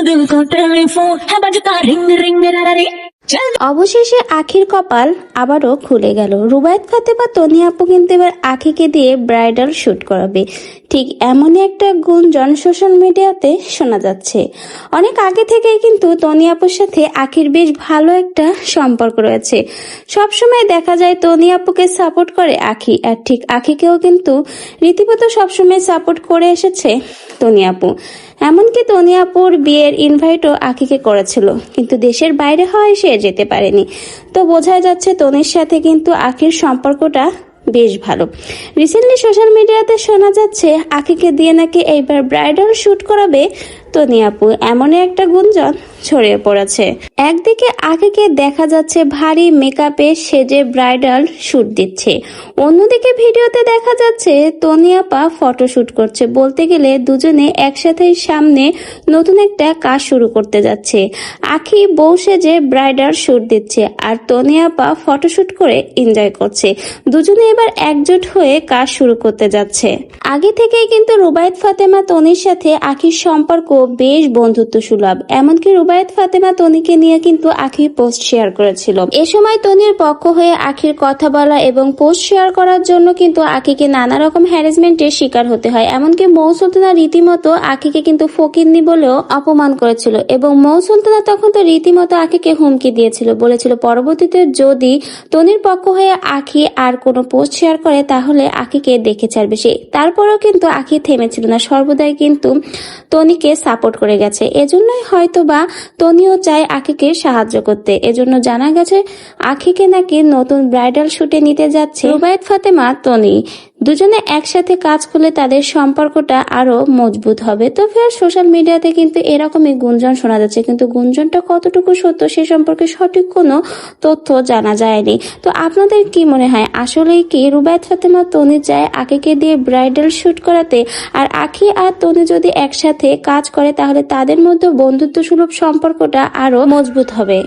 दिल को टेलीफोन है बजता रिंग रिंग मेरा रे অবশেষে আখির কপাল আবারও খুলে গেল। রুবায়েত ফাতেমা তনি আপু কিন্তু এবার আখিকে দিয়ে ব্রাইডাল শুট করাবে। ঠিক এমনই একটা গুঞ্জন সোশ্যাল মিডিয়াতে শোনা যাচ্ছে। অনেক আগে থেকেই কিন্তু তনি আপুর সাথে আখির বেশ ভালো একটা সম্পর্ক রয়েছে। সবসময় দেখা যায় তনি আপুকে সাপোর্ট করে আখি, আর ঠিক আখিকেও কিন্তু রীতিমতো সবসময় সাপোর্ট করে এসেছে তনি আপু। এমনকি তনি আপুর বিয়ের ইনভাইটও আখিকে করেছিল, কিন্তু দেশের বাইরে হয় সে যেতে পারেনি। তো বোঝা যাচ্ছে তনির সাথে কিন্তু আখির সম্পর্কটা বেশ ভালো। রিসেন্টলি সোশ্যাল মিডিয়াতে শোনা যাচ্ছে আখিকে দিয়ে নাকি এইবার ব্রাইডাল শুট করাবে তনি আপু, এমনই একটা গুঞ্জন ছড়িয়ে পড়েছে। একদিকে আখিকে দেখা যাচ্ছে ভারী মেকআপে সেজে ব্রাইডাল শুট দিচ্ছে, অন্যদিকে ভিডিওতে দেখা যাচ্ছে তনি আপা ফটোশুট করছে। বলতে গেলে দুজনে একসাথে সামনে নতুন একটা কাজ শুরু করতে যাচ্ছে। আখি বউ সেজে ব্রাইডাল শুট দিচ্ছে, আর তনি আপা ফটোশুট করে এনজয় করছে। দুজনে এবার একজোট হয়ে কাজ শুরু করতে যাচ্ছে। আগে থেকেই কিন্তু রুবায়েত ফাতেমা তনির সাথে আখির সম্পর্ক বেশ বন্ধুত্ব সুলভ। এমনকি রুবায়েত ফাতেমা তনিকে নিয়ে কিন্তু আখি পোস্ট শেয়ার করেছিল। এ সময় তনির পক্ষ হয়ে আখির কথা বলা এবং পোস্ট শেয়ার করার জন্য কিন্তু আখিকে নানা রকম হ্যারাসমেন্টের শিকার হতে হয়। এমনকি মৌ সুলতানা রীতিমতো আখিকে কিন্তু ফকিন্নি বলেও অপমান করেছিল, এবং মৌ সুলতানা তখন তো রীতিমতো আখিকে হুমকি দিয়েছিল, বলেছিল পরবর্তীতে যদি তনির পক্ষ হয়ে আখি আর কোনো পোস্ট শেয়ার করে তাহলে আখিকে দেখে ছাড়বে সে। তারপরেও কিন্তু আখি থেমেছিল না, সর্বদাই কিন্তু তনিকে সাপোর্ট করে গেছে। এজন্যই হয়তো বা তনিও চায় আখিকে সাহায্য করতে। এজন্য জানা গেছে আখিকে নাকি নতুন ব্রাইডাল শুটে নিতে যাচ্ছে রুবায়েত ফাতেমা তনি। দুজনে একসাথে কাজ করলে তাদের সম্পর্কটা আরো মজবুত হবে। তো ফের সোশ্যাল মিডিয়াতে কিন্তু এরকমই গুঞ্জন শোনা যাচ্ছে, কিন্তু গুঞ্জনটা কতটুকু সত্য সে সম্পর্কে সঠিক কোনো তথ্য জানা যায়নি। তো আপনাদের কি মনে হয়, আসলেই কি রুবায়েত ফাতেমা তনি চায় আখিকে দিয়ে ব্রাইডাল শুট করাতে? আর আখি আর তনি যদি একসাথে কাজ করে তাহলে তাদের মধ্যে বন্ধুত্ব সুলভ সম্পর্কটা আরো মজবুত হবে।